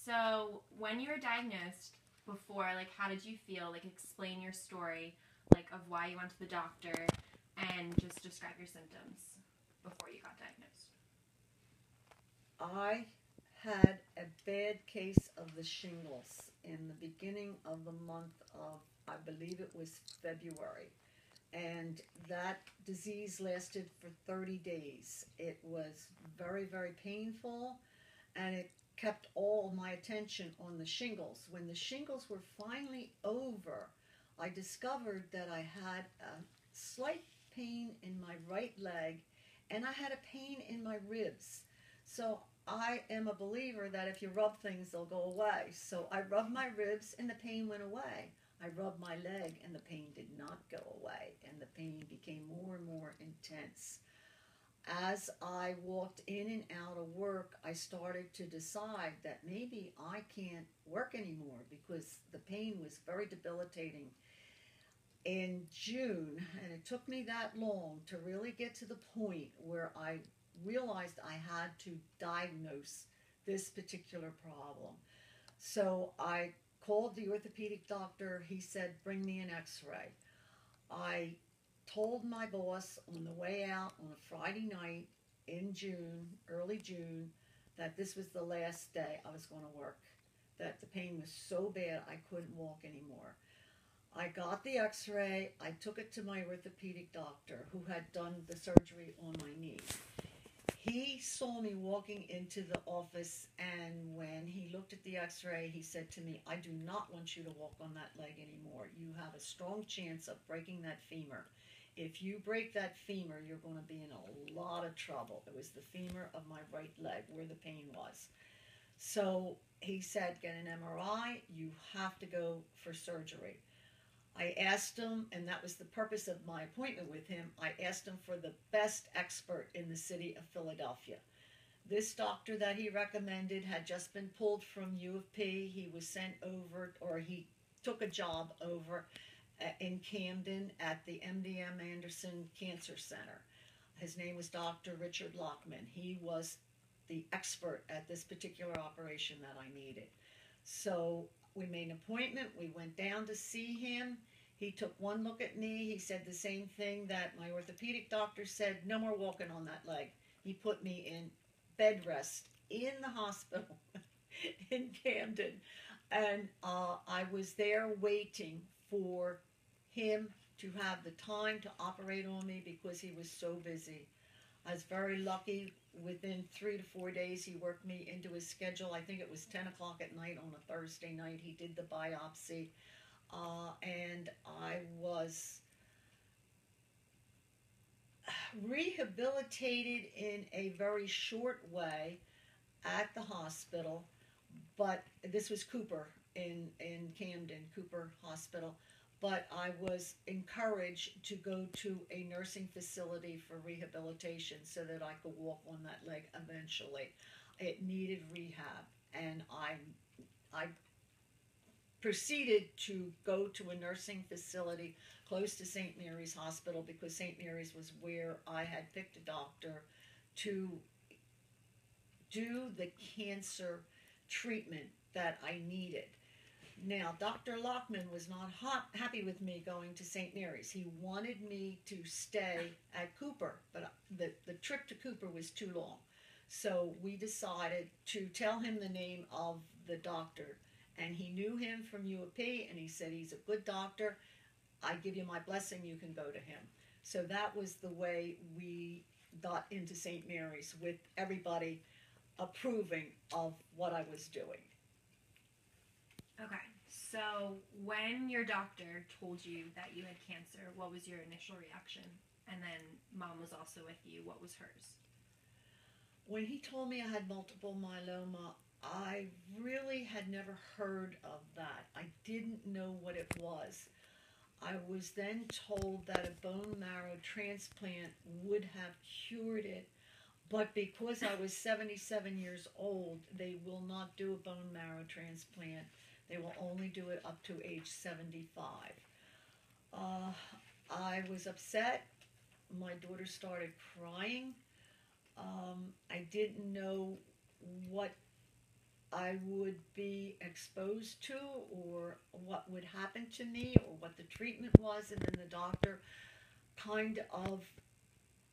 So when you were diagnosed before, like, how did you feel? Like, explain your story, like, of why you went to the doctor, and just describe your symptoms before you got diagnosed. I had a bad case of the shingles in the beginning of the month of, I believe it was February. And that disease lasted for 30 days. It was very, very painful, and it kept all my attention on the shingles. When the shingles were finally over, I discovered that I had a slight pain in my right leg and I had a pain in my ribs. So I am a believer that if you rub things, they'll go away. So I rubbed my ribs and the pain went away. I rubbed my leg and the pain did not go away, and the pain became more and more intense. As I walked in and out of work, I started to decide that maybe I can't work anymore because the pain was very debilitating. In June, and it took me that long to really get to the point where I realized I had to diagnose this particular problem. So I called the orthopedic doctor. He said, bring me an x ray. I told my boss on the way out on a Friday night in June, early June, that this was the last day I was going to work, that the pain was so bad I couldn't walk anymore. I got the x ray, I took it to my orthopedic doctor who had done the surgery on my knee. He saw me walking into the office, and when he looked at the x ray, he said to me, I do not want you to walk on that leg anymore. You have a strong chance of breaking that femur. If you break that femur, you're going to be in a lot of trouble. It was the femur of my right leg where the pain was. So he said, get an MRI, you have to go for surgery. I asked him, and that was the purpose of my appointment with him. I asked him for the best expert in the city of Philadelphia. This doctor that he recommended had just been pulled from U of P. He was sent over, or he took a job over in Camden at the MD Anderson Cancer Center. His name was Dr. Richard Lockman. He was the expert at this particular operation that I needed. So we made an appointment. We went down to see him. He took one look at me. He said the same thing that my orthopedic doctor said, no more walking on that leg. He put me in bed rest in the hospital in Camden. And I was there waiting for him to have the time to operate on me because he was so busy. I was very lucky. Within 3 to 4 days, he worked me into his schedule. I think it was 10 o'clock at night on a Thursday night. He did the biopsy. And I was rehabilitated in a very short way at the hospital. But this was Cooper in Camden, Cooper Hospital. But I was encouraged to go to a nursing facility for rehabilitation so that I could walk on that leg eventually. It needed rehab, and I proceeded to go to a nursing facility close to St. Mary's Hospital because St. Mary's was where I had picked a doctor to do the cancer treatment that I needed. Now, Dr. Lockman was not happy with me going to St. Mary's. He wanted me to stay at Cooper, but the trip to Cooper was too long. So we decided to tell him the name of the doctor, and he knew him from U of P, and he said, he's a good doctor. I give you my blessing, you can go to him. So that was the way we got into St. Mary's, with everybody approving of what I was doing. Okay, so when your doctor told you that you had cancer, what was your initial reaction? And then mom was also with you. What was hers? When he told me I had multiple myeloma, I really had never heard of that. I didn't know what it was. I was then told that a bone marrow transplant would have cured it, but because I was 77 years old, they will not do a bone marrow transplant. They will only do it up to age 75. Uh, I was upset. My daughter started crying. I didn't know what I would be exposed to, or what would happen to me, or what the treatment was. And then the doctor kind of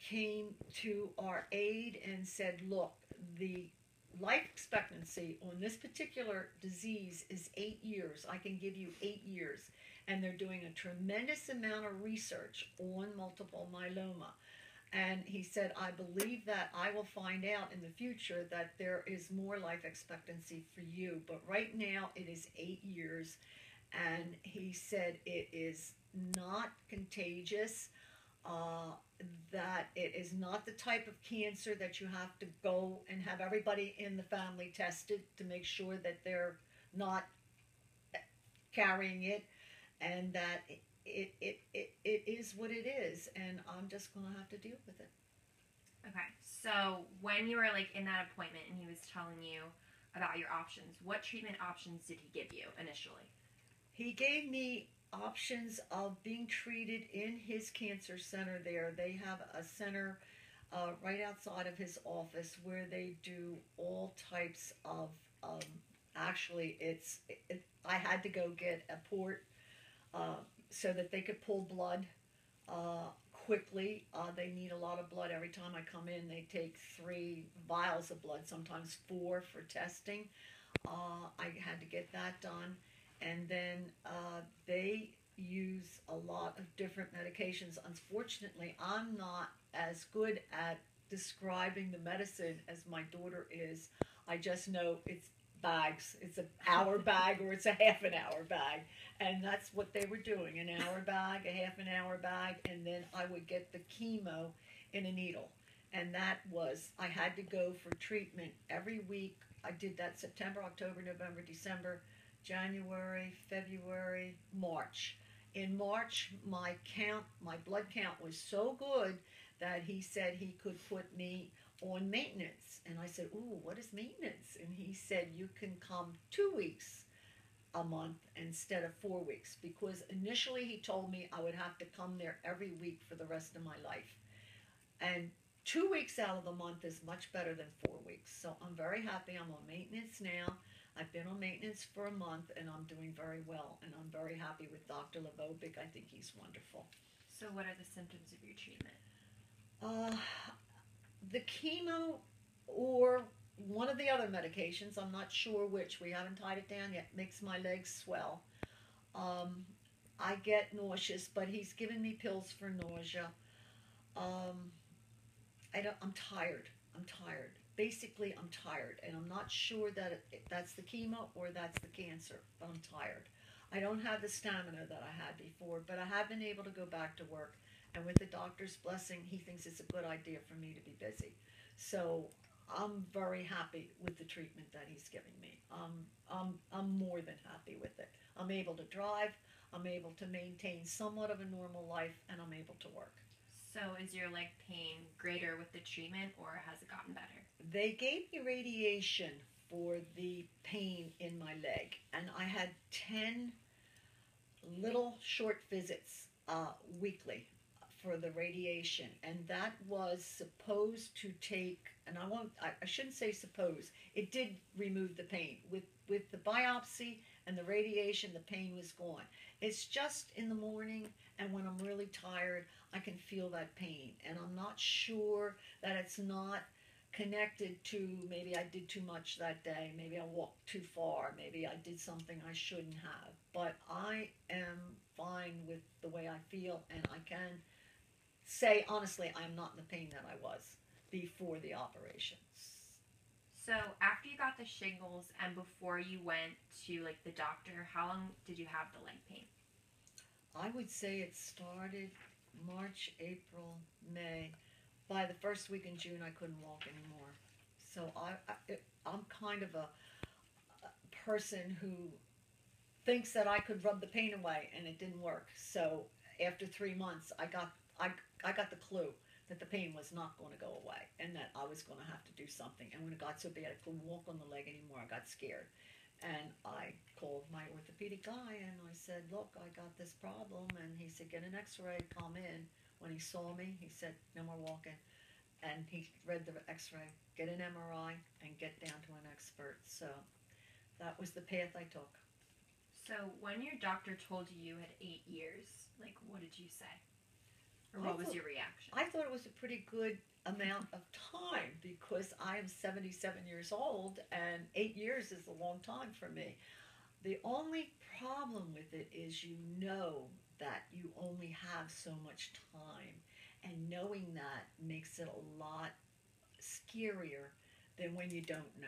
came to our aid and said, look, the life expectancy on this particular disease is 8 years. I can give you 8 years. And they're doing a tremendous amount of research on multiple myeloma. And he said, I believe that I will find out in the future that there is more life expectancy for you. But right now it is 8 years. And he said it is not contagious, uh, that it is not the type of cancer that you have to go and have everybody in the family tested to make sure that they're not carrying it, and that it is what it is, and I'm just going to have to deal with it. Okay, so when you were like in that appointment and he was telling you about your options, what treatment options did he give you initially? He gave me options of being treated in his cancer center there. They have a center right outside of his office where they do all types of, actually, I had to go get a port so that they could pull blood quickly. They need a lot of blood every time I come in. They take 3 vials of blood, sometimes 4 for testing. I had to get that done. And then they use a lot of different medications. Unfortunately, I'm not as good at describing the medicine as my daughter is. I just know it's bags. It's an hour bag or it's a half an hour bag. And that's what they were doing, an hour bag, a half an hour bag, and then I would get the chemo in a needle. And that was, I had to go for treatment every week. I did that September, October, November, December, January, February, March. In March, my blood count was so good that he said he could put me on maintenance. And I said, ooh, what is maintenance? And he said, you can come 2 weeks a month instead of 4 weeks. Because initially he told me I would have to come there every week for the rest of my life. And 2 weeks out of the month is much better than 4 weeks. So I'm very happy I'm on maintenance now. I've been on maintenance for a month, and I'm doing very well. And I'm very happy with Dr. Levobic. I think he's wonderful. So what are the symptoms of your treatment? The chemo or one of the other medications, I'm not sure which, we haven't tied it down yet, makes my legs swell. I get nauseous, but he's given me pills for nausea. I'm tired. Basically, I'm tired, and I'm not sure that that's the chemo or that's the cancer, but I'm tired. I don't have the stamina that I had before, but I have been able to go back to work, and with the doctor's blessing, he thinks it's a good idea for me to be busy. So I'm very happy with the treatment that he's giving me. I'm more than happy with it. I'm able to drive, I'm able to maintain somewhat of a normal life, and I'm able to work. So is your leg pain greater with the treatment, or has it gotten better? They gave me radiation for the pain in my leg, and I had 10 little short visits weekly for the radiation, and that was supposed to take, and I shouldn't say suppose, it did remove the pain. With the biopsy and the radiation, the pain was gone. It's just in the morning and when I'm really tired, I can feel that pain, and I'm not sure that it's not connected to maybe I did too much that day, maybe I walked too far, maybe I did something I shouldn't have, but I am fine with the way I feel, and I can say honestly I'm not in the pain that I was before the operation. So after you got the shingles and before you went to like the doctor, how long did you have the leg pain? I would say it started March, April, May. By the first week in June, I couldn't walk anymore. So I'm kind of a person who thinks that I could rub the pain away, and it didn't work. So after 3 months, I got the clue that the pain was not going to go away, and that I was going to have to do something. And when it got so bad I couldn't walk on the leg anymore, I got scared. And I called my orthopedic guy, and I said, look, I got this problem. And he said, get an x-ray, come in. When he saw me, he said, no more walking. And he read the x-ray, get an MRI, and get down to an expert. So That was the path I took. So when your doctor told you you had 8 years, like, what did you say? Or I what was thought- your reaction? I thought it was a pretty good amount of time because I am 77 years old and 8 years is a long time for me. The only problem with it is you know that you only have so much time, and knowing that makes it a lot scarier than when you don't know.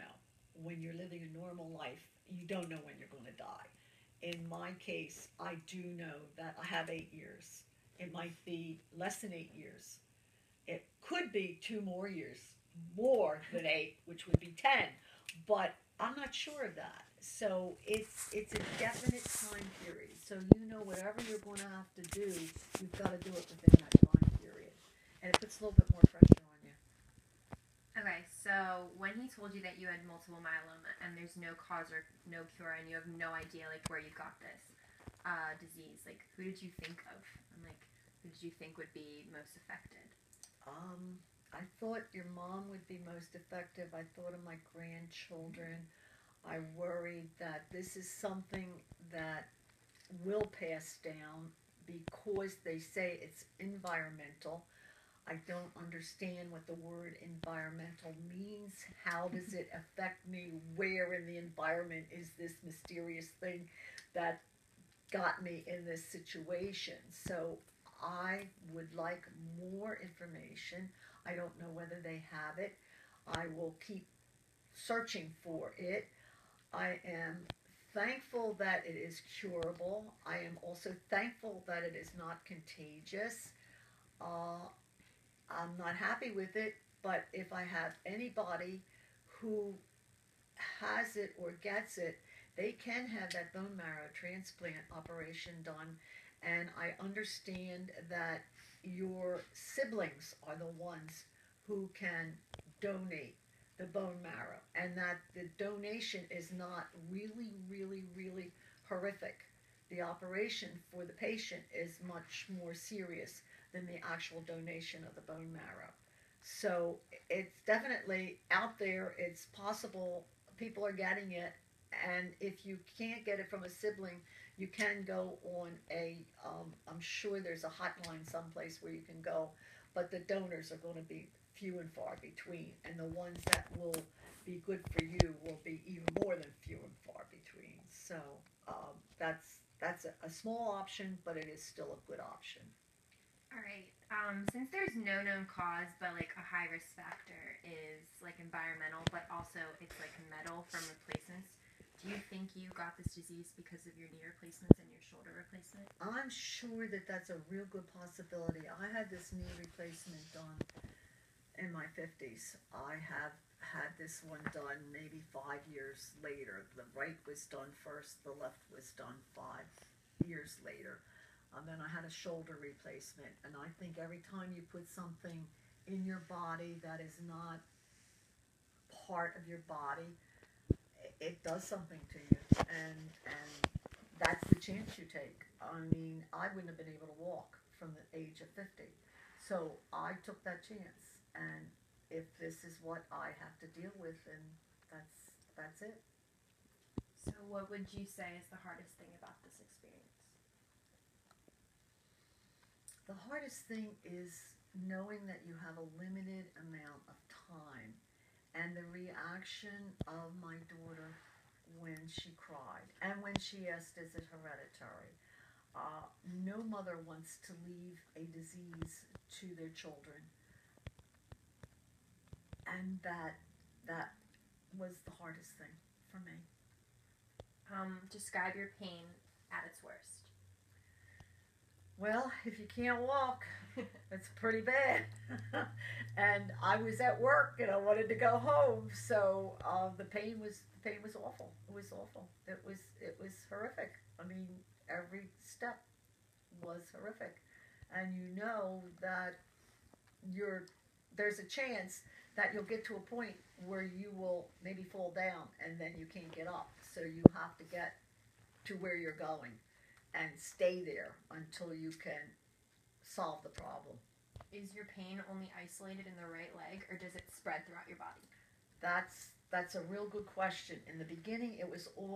When you're living a normal life, you don't know when you're going to die. In my case, I do know that I have 8 years. It might be less than 8 years. It could be 2 more years, more than eight, which would be 10. But I'm not sure of that. So it's a definite time period. So you know whatever you're going to have to do, you've got to do it within that time period, and it puts a little bit more pressure on you. Okay, so when he told you that you had multiple myeloma and there's no cause or no cure and you have no idea like where you got this disease, like who did you think of? And like who did you think would be most affected? I thought your mom would be most effective. I thought of my grandchildren. I worried that this is something that will pass down because they say it's environmental. I don't understand what the word environmental means. How does it affect me? Where in the environment is this mysterious thing that got me in this situation? So I would like more information. I don't know whether they have it. I will keep searching for it. I am thankful that it is curable. I am also thankful that it is not contagious. Uh, I'm not happy with it, but if I have anybody who has it or gets it, they can have that bone marrow transplant operation done. And I understand that your siblings are the ones who can donate the bone marrow, and that the donation is not really, really, really horrific. The operation for the patient is much more serious than the actual donation of the bone marrow. So it's definitely out there. It's possible people are getting it, and if you can't get it from a sibling, you can go on a. I'm sure there's a hotline someplace where you can go, but the donors are going to be few and far between, and the ones that will be good for you will be even more than few and far between. So that's a small option, but it is still a good option. All right. Since there's no known cause, but like a high risk factor is like environmental, but also it's like metal from replacements. Do you think you got this disease because of your knee replacements and your shoulder replacement? I'm sure that that's a real good possibility. I had this knee replacement done in my 50s. I have had this one done maybe 5 years later. The right was done first, the left was done 5 years later. And then I had a shoulder replacement. And I think every time you put something in your body that is not part of your body, it does something to you. And that's the chance you take. I mean, I wouldn't have been able to walk from the age of 50. So I took that chance. And if this is what I have to deal with, then that's it. So what would you say is the hardest thing about this experience? The hardest thing is knowing that you have a limited amount of time, and the reaction of my daughter when she cried and when she asked, is it hereditary? No mother wants to leave a disease to their children, and that was the hardest thing for me. Describe your pain at its worst. Well, if you can't walk, it's pretty bad. And I was at work and I wanted to go home, so the pain was awful. It was awful. It was horrific. I mean, every step was horrific, and you know that there's a chance that you'll get to a point where you will maybe fall down and then you can't get up. So you have to get to where you're going and stay there until you can solve the problem. Is your pain only isolated in the right leg, or does it spread throughout your body? That's That's a real good question. In the beginning, it was all